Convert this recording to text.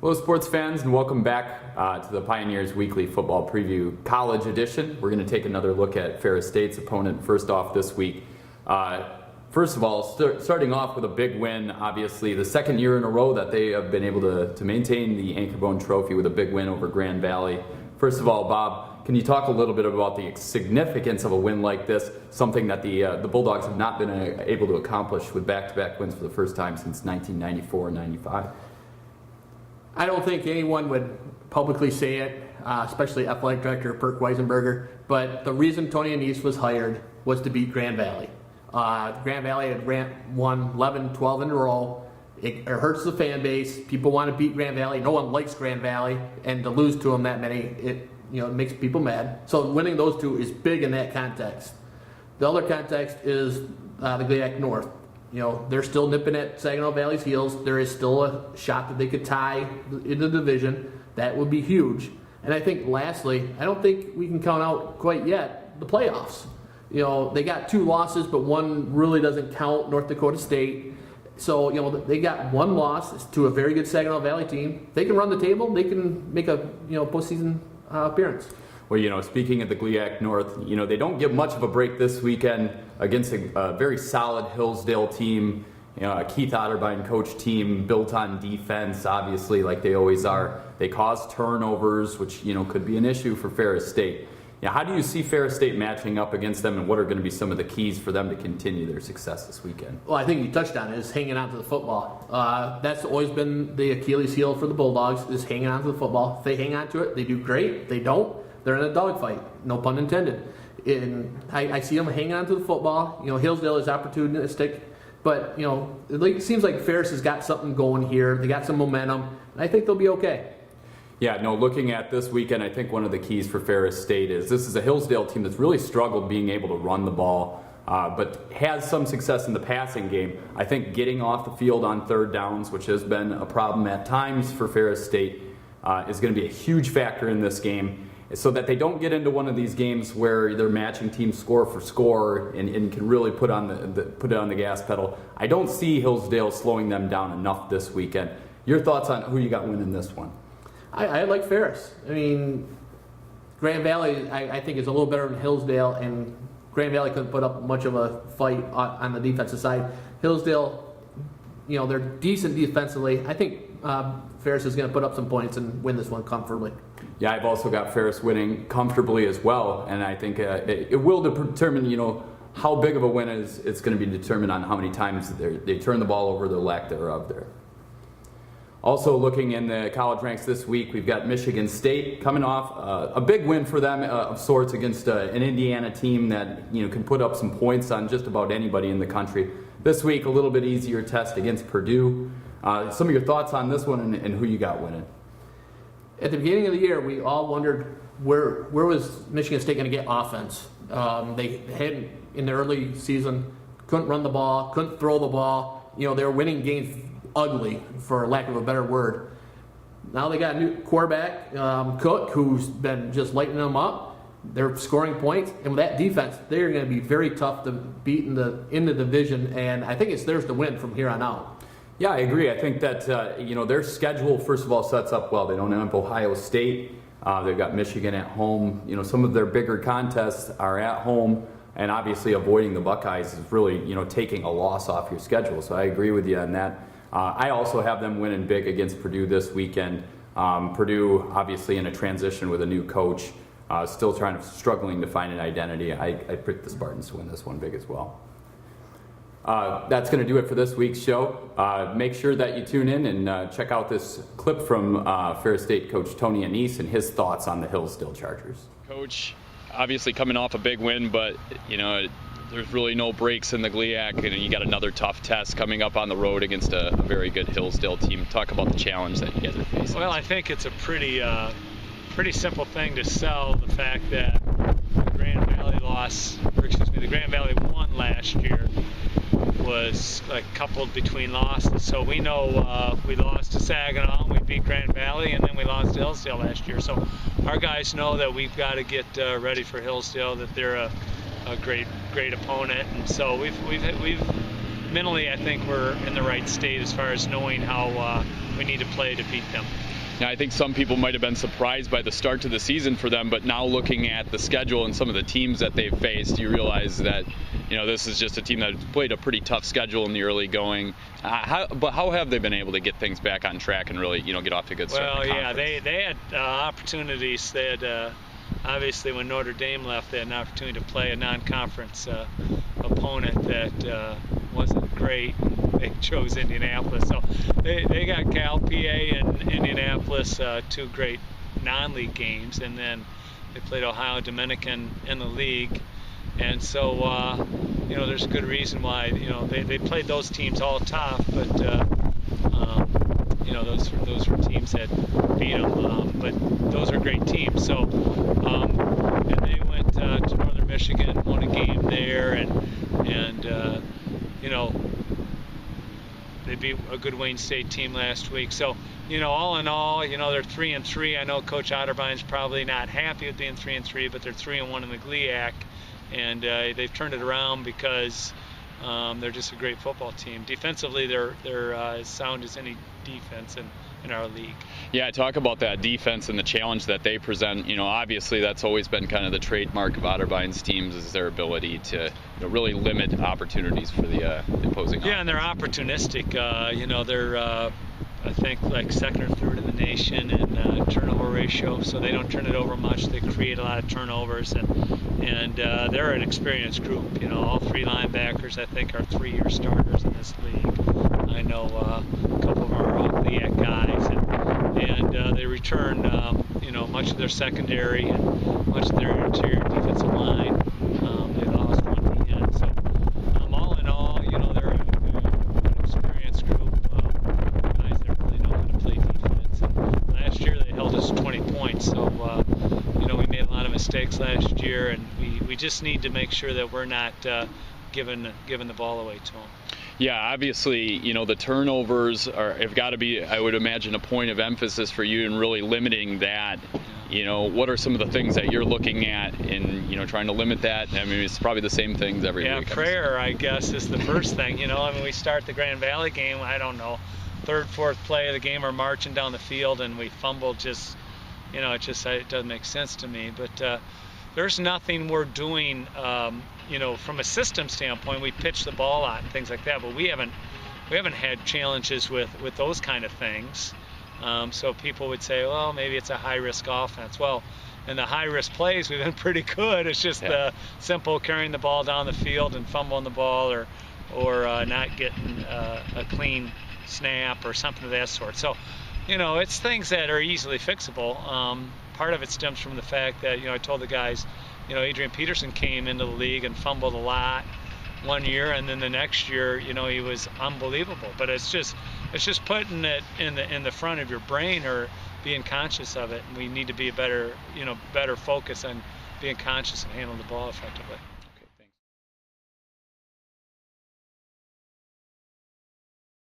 Hello, sports fans, and welcome back to the Pioneers Weekly Football Preview College Edition. We're going to take another look at Ferris State's opponent first off this week. First of all, starting off with a big win, obviously the second year in a row that they have been able to maintain the Anchorbone Trophy with a big win over Grand Valley. First of all, Bob, can you talk a little bit about the significance of a win like this, something that the Bulldogs have not been able to accomplish with back-to-back wins for the first time since 1994-95? I don't think anyone would publicly say it, especially athletic director Perk Weisenberger, but the reason Tony Anise was hired was to beat Grand Valley. Grand Valley had won 11, 12 in a row. It hurts the fan base. People want to beat Grand Valley. No one likes Grand Valley, and to lose to them that many, it makes people mad. So winning those two is big in that context. The other context is the GLIAC North. They're still nipping at Saginaw Valley's heels. There is still a shot that they could tie in the division. That would be huge. And I think lastly, I don't think we can count out quite yet the playoffs. They got 2 losses, but one really doesn't count, North Dakota State. So, they got 1 loss to a very good Saginaw Valley team. They can run the table. They can make a, postseason appearance. Well, speaking of the GLIAC North, they don't get much of a break this weekend against a very solid Hillsdale team, a Keith Otterbein coach team built on defense, obviously, like they always are. They cause turnovers, which, could be an issue for Ferris State. How do you see Ferris State matching up against them, and what are going to be some of the keys for them to continue their success this weekend? Well, I think you touched on it, is hanging on to the football. That's always been the Achilles heel for the Bulldogs, is hanging on to the football. If they hang on to it, they do great. If they don't, they're in a dogfight, no pun intended. And I see them hanging on to the football. Hillsdale is opportunistic, but it seems like Ferris has got something going here. They got some momentum, and I think they'll be okay. Yeah, no, looking at this weekend, I think one of the keys for Ferris State is this is a Hillsdale team that's really struggled being able to run the ball, but has some success in the passing game. I think getting off the field on third downs, which has been a problem at times for Ferris State, is going to be a huge factor in this game, so that they don't get into one of these games where they're matching teams score for score and can really put it on the gas pedal. I don't see Hillsdale slowing them down enough this weekend. Your thoughts on who you got winning this one? I like Ferris. Grand Valley, I think, is a little better than Hillsdale, and Grand Valley couldn't put up much of a fight on the defensive side. Hillsdale, they're decent defensively. I think Ferris is going to put up some points and win this one comfortably. Yeah, I've also got Ferris winning comfortably as well, and I think it will determine, how big of a win is. It's going to be determined on how many times they turn the ball over, the lack thereof there. Also looking in the college ranks this week, we've got Michigan State coming off a big win for them of sorts against an Indiana team that can put up some points on just about anybody in the country. This week, a little bit easier test against Purdue. Some of your thoughts on this one and who you got winning? At the beginning of the year, we all wondered where was Michigan State going to get offense. They had, in the early season, couldn't run the ball, couldn't throw the ball. They were winning games ugly, for lack of a better word. Now they got a new quarterback, Cook, who's been just lighting them up. They're scoring points, and with that defense, they're going to be very tough to beat in the division, and I think it's theirs to win from here on out. Yeah, I agree. I think that their schedule, first of all, sets up well. They don't have Ohio State. They've got Michigan at home. Some of their bigger contests are at home, and obviously avoiding the Buckeyes is really taking a loss off your schedule. So I agree with you on that. I also have them winning big against Purdue this weekend. Purdue, obviously, in a transition with a new coach, still struggling to find an identity. I picked the Spartans to win this one big as well. That's going to do it for this week's show. Make sure that you tune in and check out this clip from Ferris State coach Tony Anise and his thoughts on the Hillsdale Chargers. Coach, obviously coming off a big win, but there's really no breaks in the GLIAC, and you got another tough test coming up on the road against a very good Hillsdale team. Talk about the challenge that you guys are facing. Well, I think it's a pretty simple thing to sell the fact that the Grand Valley won last year was like coupled between losses. So we know we lost to Saginaw, we beat Grand Valley, and then we lost to Hillsdale last year. So our guys know that we've got to get ready for Hillsdale, that they're a great opponent, and so we've mentally, I think we're in the right state as far as knowing how we need to play to beat them. Now, I think some people might have been surprised by the start to the season for them, but now looking at the schedule and some of the teams that they've faced, you realize that, this is just a team that played a pretty tough schedule in the early going. But how have they been able to get things back on track and really, get off to a good start? Well, yeah, they had opportunities. They had, obviously, when Notre Dame left, they had an opportunity to play a non-conference opponent that wasn't great. They chose Indianapolis. So they got Cal, PA, and Indianapolis, two great non-league games, and then they played Ohio Dominican in the league. And so, there's a good reason why, they played those teams all tough, but, those were teams that beat them. But those are great teams. So, and they went to Northern Michigan, won a game there, and they beat a good Wayne State team last week. So, all in all, they're 3-3. I know Coach Otterbine's probably not happy with being 3-3, but they're 3-1 in the GLIAC. And they've turned it around because they're just a great football team. Defensively, they're as sound as any defense in our league. Yeah, talk about that defense and the challenge that they present. Obviously that's always been kind of the trademark of Otterbine's teams, is their ability to really limit opportunities for the opposing offense. Yeah, and they're opportunistic. They're I think like second or third in the nation in turnover ratio, so they don't turn it over much. They create a lot of turnovers, and they're an experienced group. All three linebackers I think are 3-year starters in this league. I know a couple of our GLIAC guys, and they return much of their secondary and much of their interior defensive line. They lost one at the end, so all in all, they're an experienced group. Guys that really know how to play defense. And last year they held us 20 points, so we made a lot of mistakes last year, and we just need to make sure that we're not giving the ball away to them. Yeah, obviously, the turnovers have got to be, I would imagine, a point of emphasis for you in really limiting that. What are some of the things that you're looking at in, trying to limit that? I mean, it's probably the same things every week. Yeah, prayer, I guess, is the first thing. We start the Grand Valley game, I don't know, third, fourth play of the game, we're marching down the field and we fumble it doesn't make sense to me. But there's nothing we're doing, from a system standpoint. We pitch the ball out and things like that, but we haven't had challenges with those kind of things. So people would say, well, maybe it's a high-risk offense. Well, in the high-risk plays, we've been pretty good. It's just the simple carrying the ball down the field and fumbling the ball, or not getting a clean snap or something of that sort. So, it's things that are easily fixable. Part of it stems from the fact that, I told the guys, Adrian Peterson came into the league and fumbled a lot one year, and then the next year, he was unbelievable. But it's just putting it in the front of your brain or being conscious of it. And we need to be better focus on being conscious and handling the ball effectively.